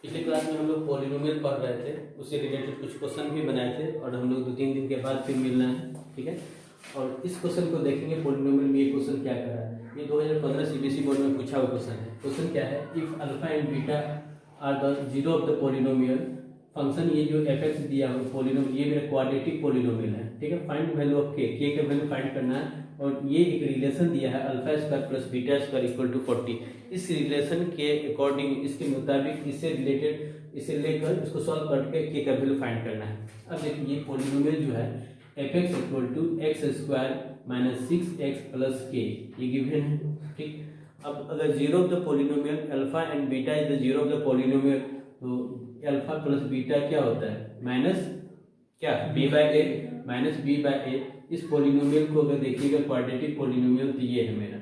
पिछले क्लास में हम लोग पॉलिनोमियल पढ़ रहे थे, उससे रिलेटेड कुछ क्वेश्चन भी बनाए थे और हम लोग 2-3 दिन के बाद फिर मिलना है, ठीक है। और इस क्वेश्चन को देखेंगे पॉलिनोमियल में ये क्वेश्चन क्या कर रहा है। ये 2015 सीबीएसई बोर्ड में पूछा हुआ क्वेश्चन है। क्वेश्चन क्या है, if alpha and beta are the zero of the polynomial function, ये जो एफ एक्स दिया हुआ पॉलिनोमियल, ये मेरा क्वाड्रेटिक पॉलिनोमियल है, ठीक है। फाइंड वैल्यू ऑफ के का वैल्यू फाइंड करना है। और ये एक रिलेशन दिया है alpha square plus beta square equal to 40। इस रिलेशन के अकॉर्डिंग, इसके मुताबिक, इससे रिलेटेड, इसे लेकर इसको सॉल्व करके के का वैल्यू फाइंड करना है। अब देखिए ये पॉलिनोमियल जो है F X equal to x square minus 6x plus K, ये गिवन है, ठीक। अब अगर zero of the polynomial alpha and beta is the zero of the polynomial, तो अल्फा प्लस बीटा क्या होता है, माइनस क्या b by A, minus b by A. इस पॉलिनोमियल को अगर देखिएगा क्वाड्रेटिक पॉलिनोमियल तो ये है मेरा,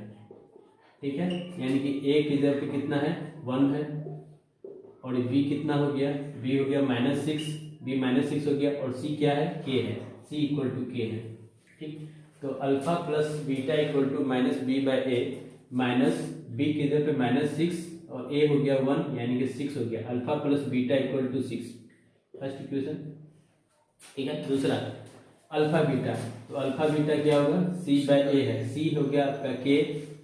ठीक है। यानी कि a की जगह पे कितना है, 1 है, और b कितना हो गया, b हो गया -6, b -6 हो गया, और c क्या है, k है, c इक्वल टू k है, ठीक। तो alpha plus beta equal to minus b by A, minus b की जगह पे -6 और a हो गया 1 यानी कि 6 हो गया। Alpha plus beta equal to 6, first equation, ठीक है। दूसरा अल्फा बीटा, तो अल्फा बीटा क्या होगा, c बाय ए है, c हो गया आपका k,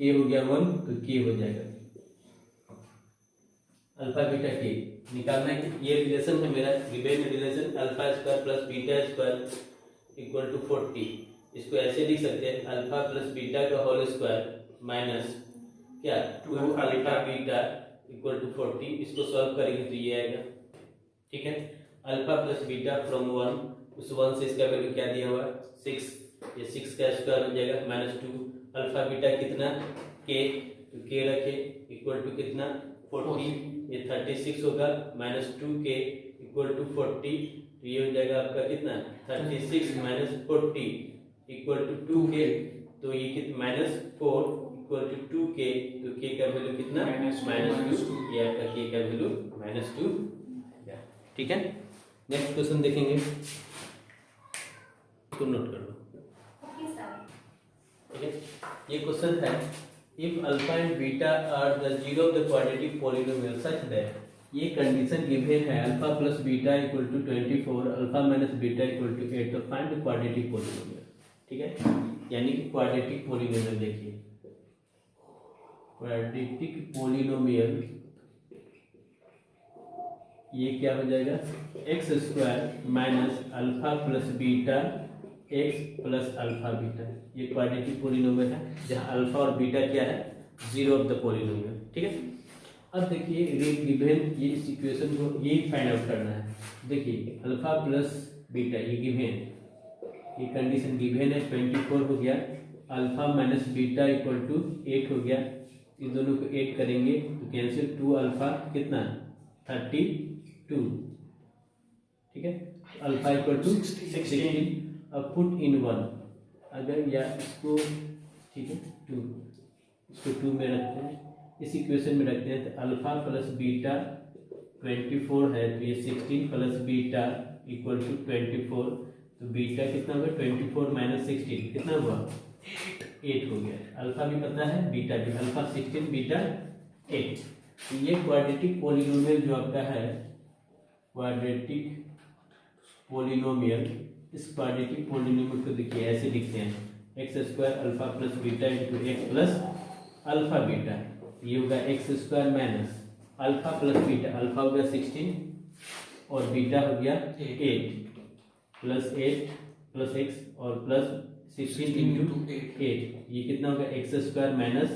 a हो गया 1 तो k हो जाएगा। अल्फा बीटा k निकालना है। ये रिलेशन है मेरा, given relation alpha square plus beta square equal to 40। इसको ऐसे लिख सकते हैं, अल्फा प्लस बीटा का होल स्क्वायर माइनस क्या 2 अल्फा बीटा इक्वल टू 40। इसको सॉल्व करेंगे तो ये आएगा, ठीक है। अल्फा प्लस बीटा फ्रॉम 1, उस 1 से इसका वैल्यू क्या दिया हुआ 6, ये 6 का स्क्वायर हो जाएगा माइनस 2। अल्फा बीटा कितना k, तो k रखे इक्वल टू कितना 40, ये 36 होगा, माइनस 2k इक्वल टू 40, तो ये हो जाएगा आपका कितना 36 माइनस 40 इक्वल टू 2k, तो ये कितना -4 इक्वल टू 2k, तो k का वैल्यू कितना -2, ये आपका k का वैल्यू -2, ठीक है। नेक्स्ट क्वेश्चन देखेंगे, इसको नोट कर लो, ठीक है। ये क्वेश्चन है, if alpha and beta are the zero of the quadratic polynomial such that, ये कंडीशन गिवन है alpha plus beta equal to 24, alpha minus beta equal to 8, तो फाइंड द क्वाड्रेटिक पॉलिनोमियल, ठीक है। यानी कि क्वाड्रेटिक पॉलिनोमियल देखिए, quadratic polynomial ये क्या हो जाएगा, x square minus alpha plus beta x plus alpha beta, ये क्वाड्रेटिक पॉलिनोमियल है जहाँ अल्फा और बीटा क्या है, जीरो ऑफ द पॉलिनोमियल, ठीक है। अब देखिए गिवन, ये इस इक्वेशन को यही फाइंड आउट करना है। देखिए अल्फा प्लस बीटा ये गिवन, ये कंडीशन गिवन है, 24 हो गया, alpha minus beta equal to 8 हो गया, इन दोनों को 8 करेंगे तो कैंसिल, 2 अल्फा कितना 32, ठीक है। अल्फा इक्वल टू 16, अब पुट इन 1, अगर या इसको, ठीक है 2, इसको 2 में रखते हैं, इस इक्वेशन में रखते हैं, तो अल्फा प्लस बीटा 24 है, तो ये 16 प्लस बीटा इक्वल टू 24, तो बीटा कितना हुआ 24 माइनस 16 कितना हुआ 8 हो गया। अल्फा भी पता है, बीटा भी, अल्फा 16 बीटा 8। तो ये क्वाड्रेटिक पॉलिनोमियल जो आपका है, क्वाड्रेटिक पॉलिनोमियल, इस क्वाड्रेटिक पॉलिनोमियल को देखिए ऐसे लिखते हैं, x square alpha plus beta into X plus alpha beta, ये होगा x square minus alpha plus beta, alpha हो गया 16 और बीटा हो गया 8 प्लस 8 प्लस एक्स और प्लस 16 इंटू 8, ये कितना होगा एक्स स्क्वायर माइनस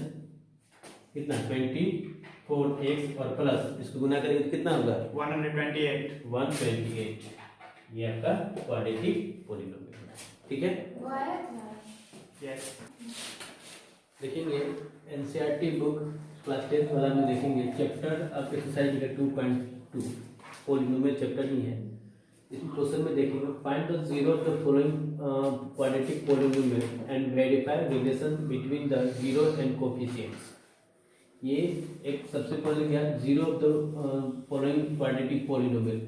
कितना 24x और प्लस इसको गुना करेंगे तो कितना होगा 128, ये आपका क्वाड्रेटिक पॉलिनोमियल, ठीक है। यस, देखेंगे एनसीईआरटी बुक क्लास 10 वाला में देखेंगे, चैप्टर आपके एक्सरसाइज का 2.2 पॉलिनोमियल चैप्टर नहीं है। इस क्वेश्चन में देखेंगे, find the zero of the following quadratic polynomial and verify relation between the zero and coefficients. ये एक सबसे पहले क्या, zero of the following quadratic polynomial,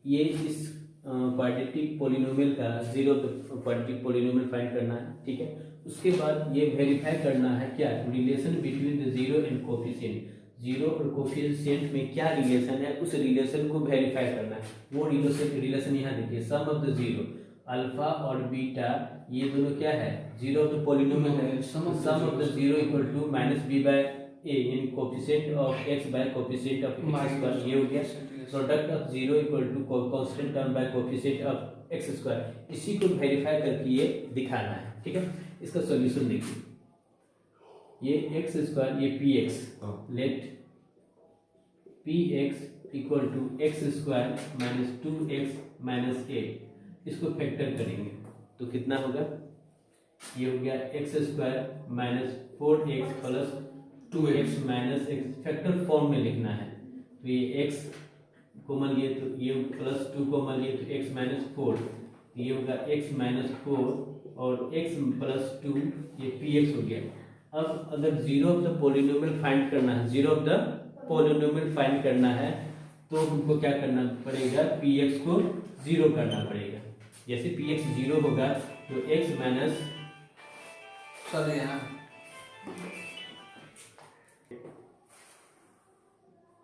ये इस क्वाड्रेटिक पॉलिनोमियल का zero of the quadratic polynomial find करना है, ठीक है। उसके बाद ये वेरीफाई करना है क्या, relation between the zero and coefficient, zero और कोफिशिएंट में क्या रिलेशन है, उस रिलेशन को वेरीफाई करना है। वो रिलेशन यहाँ देखिए, sum of the zero, alpha और बीटा ये दोनों क्या है, जीरो ऑफ द पॉलिनोमियल है। Sum of the zero equal to minus b by a, यानी coefficient of x by coefficient of x square, ये हो गया। Product of zero equal to constant term by coefficient of x square, इसी को verify करके ये दिखाना है, ठीक है। इसका सॉल्यूशन देखिए, ये एक्स स्क्वायर, ये p x, let p x equal to x square minus 2x minus a, इसको फैक्टर करेंगे तो कितना होगा, ये हो गया x square minus 4x plus 2x minus x, factor form में लिखना है। तो ये x कॉमन लिए तो ये प्लस 2 कॉमन लिए तो x माइनस 4, ये होगा x माइनस 4 और x प्लस 2, ये px हो गया। अब अगर zero of the polynomial find करना है, zero of the polynomial find करना है तो हमको क्या करना पड़ेगा, px को जीरो करना पड़ेगा। जैसे px जीरो होगा तो x माइनस,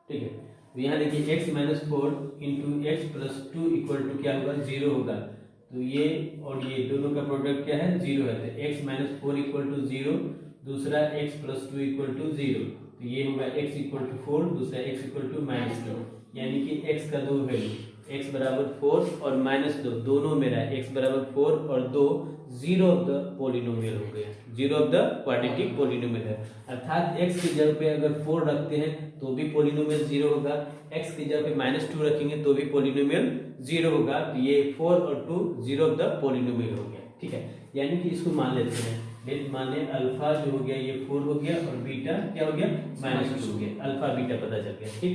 ठीक है, तो यहाँ देखिए x minus 4 into X plus 2 equal to क्या होगा, जीरो होगा। तो ये और ये दोनों का प्रोडक्ट क्या है, जीरो है। तो x minus 4 equal to zero, दूसरा x plus 2 equal to zero, तो ये होगा x इक्वल टू 4, दूसरा x इक्वल टू माइनस 2, यानी कि x का दो वैल्यू, x बराबर 4 और माइनस 2 दोनों मेरा x बराबर 4 और 2 जीरो ऑफ द पॉलिनोमियल हो गया, zero of the quadratic polynomial है। अर्थात x की जगह पे अगर 4 रखते हैं तो भी पॉलिनोमियल जीरो होगा, x की जगह पे माइनस 2 रखेंगे तो भी पॉलिनोमियल जीरो होगा। तो ये 4 और 2 जीरो ऑफ द पॉलिनोमियल हो गया, ठीक है। यानी कि इसको मान लेते हैं, लेट माने अल्फा जो हो गया ये 4 हो गया और बीटा क्या हो गया, माइनस 2 हो गया, अल्फा बीटा पता चल गया, ठीक।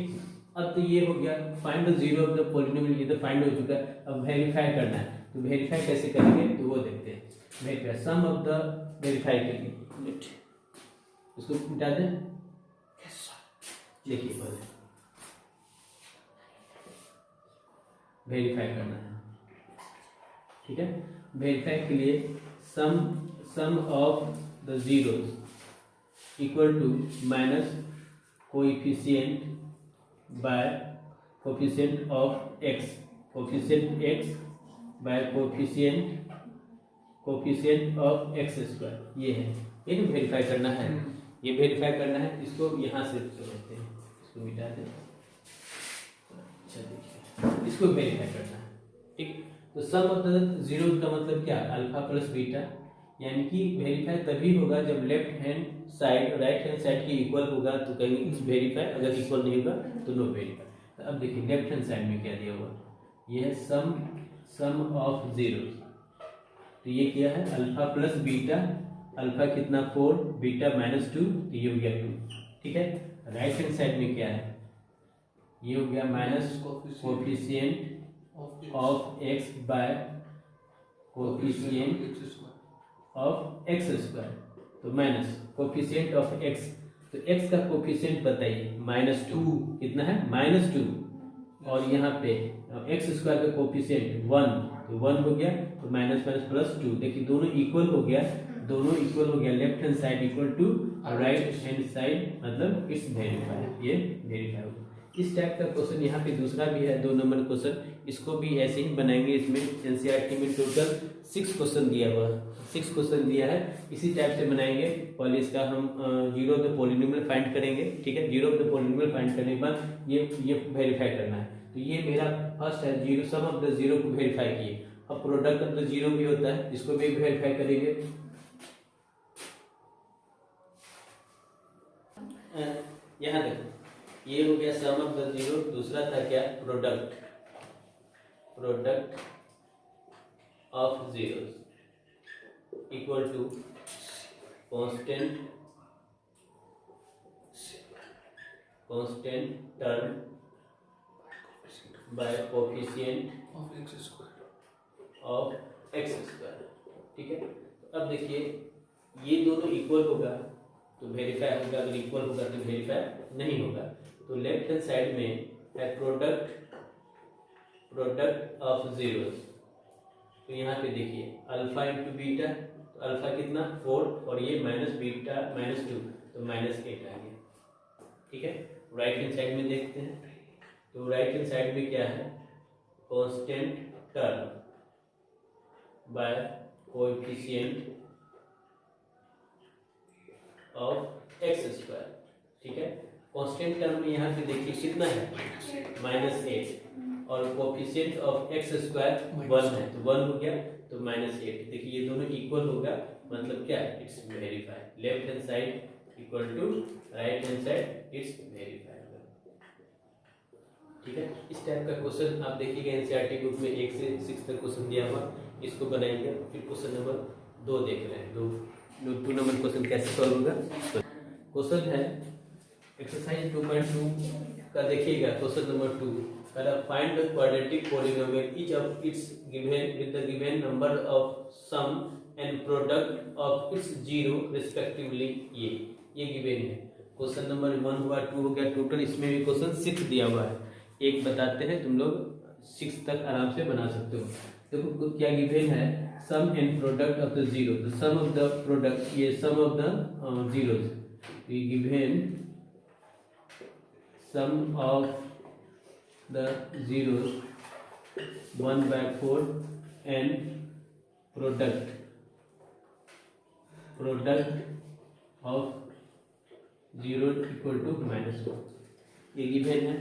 अब तो ये हो गया find the zero of the polynomial, ये तो फाइंड हो चुका है। अब वेरीफाई करना है, तो वेरीफाई कैसे करेंगे तो वो देखते हैं। Verify sum of the, verify करेंगे, इसको मिटा दें, देखिए पहले वेरीफाई करना है, ठीक है। वेरीफाई के लिए sum of the zeros equal to minus coefficient by coefficient of x, coefficient x by coefficient of x square, ये है, ये तो वेरीफाई करना है, ये वेरीफाई करना है। इसको यहाँ से करते हैं, इसको मिटा दें, अच्छा देखिए इसको वेरीफाई करना है, ठीक। तो सम ऑफ द जीरो का मतलब क्या, अल्फा प्लस बीटा, यानी कि वेरीफाई तभी होगा जब left hand side right hand side के इक्वल होगा तो कहीं वेरीफाई, अगर इक्वल नहीं होगा तो नो वेरीफाई। तो अब देखिए लेफ्ट हैंड साइड में क्या दिया हुआ, ये है सम ऑफ जीरो, तो ये क्या है अल्फा प्लस बीटा, अल्फा कितना 4, बीटा माइनस 2, तो ये हो गया 2, ठीक है। राइट हैंड साइड में क्या है, ये हो गया minus coefficient of x by coefficient of x square, तो माइनस कोएफिशिएंट ऑफ x, तो x का कोएफिशिएंट बताइए -2, कितना है -2, और यहाँ पे x स्क्वायर का कोएफिशिएंट 1, तो 1 हो गया, तो माइनस माइनस प्लस 2, देखिए दोनों इक्वल हो गया, दोनों इक्वल हो गया, left hand side equal to right hand side, मतलब इट्स वेरीफाई, ये वेरीफाई हो गया। इस टाइप का क्वेश्चन यहाँ पे दूसरा भी है 2 नंबर क्वेश्चन, इसको भी ऐसे ही बनाएंगे। इसमें एनसीईआरटी में टोटल 6 क्वेश्चन दिया हुआ, 6 क्वेश्चन दिया है, इसी टाइप से बनाएंगे। पहले इसका हम zero of the polynomial find करेंगे, ठीक है। Zero of the polynomial find करने के बाद ये वेरीफाई करना है। तो ये मेरा फर्स्ट है zero, sum of the zero को वेरीफाई किए। अब प्रोडक्ट ऑफ द जीरो भी होता है, इसको भी वेरीफाई करेंगे। यहाँ देखो ये हो गया सम ऑफ द जीरो, दूसरा था क्या product of zeros equal to constant term by coefficient of x square, ठीक है। अब देखिए ये दोनों इक्वल होगा तो वेरीफाई होगा, अगर इक्वल होगा तो वेरीफाई नहीं होगा। तो लेफ्ट हैंड साइड में है प्रोडक्ट ऑफ जीरोस, तो यहाँ पे देखिए अल्फा इंटू बीटा, तो अल्फा कितना 4 और ये माइनस बीटा माइनस 2, तो -8 आ गया, ठीक है। राइट हैंड साइड में देखते हैं, तो राइट हैंड साइड में क्या है, constant term by coefficient of x square. ठीक है, कांस्टेंट टर्म में यहाँ पे देखिए कितना है, -8, और कोएफिशिएंट ऑफ एक्स स्क्वायर 1 है, तो 1 हो गया, तो -8। देखिए ये दोनों इक्वल होगा, मतलब क्या है, it's verified. Left hand side equal to right hand side, it's verified. ठीक है, इस टाइप का क्वेश्चन आप देखिएगा एनसीईआरटी बुक में 1 से 6 तक क्वेश्चन दिया हुआ, इसको बनाएंगे। फिर क्वेश्चन नंबर 2 देख रहे हैं, 2 नंबर क्वेश्चन कैसे सॉल्व होगा। क्वेश्चन है एक्सरसाइज 2.2 का, देखिएगा question number 2, find the quadratic polynomial each of its given with the given number of sum and product of its zero respectively. ये गिवन है। क्वेश्चन नंबर 1 हुआ, 2 हो गया, टोटल इसमें भी क्वेश्चन 6 दिया हुआ है। एक बताते हैं, तुम लोग 6 तक आराम से बना सकते हो। देखो क्या गिवन है, sum and product of the zero, the sum of the product, ये सम ऑफ द जीरोस, ये given sum of the zeros 1/4 and product of zero equal to -1, ये गिवन है।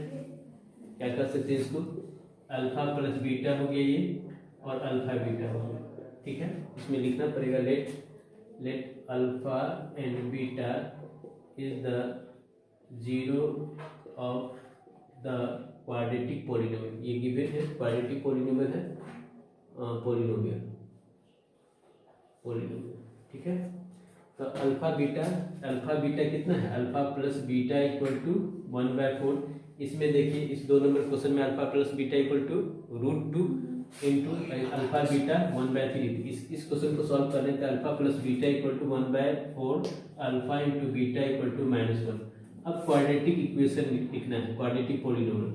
क्या कर सकते हैं इसको, अल्फा प्लस बीटा हो गया ये, और अल्फा बीटा हो गया। ठीक है, इसमें लिखना पड़ेगा let alpha and beta is the zero of the quadratic polynomial. ये गिवन है, क्वाड्रेटिक पॉलिनोमियल है, पॉलिनोमियल। ठीक है, तो अल्फा बीटा कितना है, alpha plus beta equal to 1/4। इसमें देखिए इस 2 नंबर क्वेश्चन में alpha plus beta equal to √2 into alpha beta 1/3। इस क्वेश्चन को सॉल्व करने का alpha plus beta equal to 1/4 alpha into beta equal to -1। अब क्वाड्रेटिक इक्वेशन लिखना है, क्वाड्रेटिक पोलिनोमियल।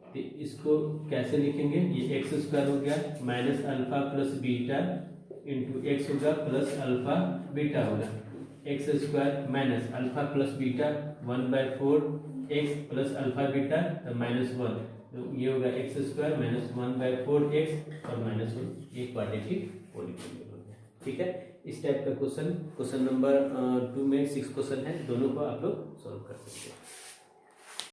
तो इसको कैसे लिखेंगे, ये एक्स स्क्वायर हो गया minus alpha plus beta into x होगा प्लस अल्फा बीटा होगा, x square minus alpha plus beta 1/4 x plus alpha beta -1, तो ये होगा एक्स स्क्वायर माइनस 1/4 एक्स और -1, ये क्वाड्रेटिक पॉलिनोमियल हो गया। ठीक है, इस टाइप का क्वेश्चन नंबर 2 में 6 क्वेश्चन है, दोनों को आप लोग सॉल्व कर सकते हैं।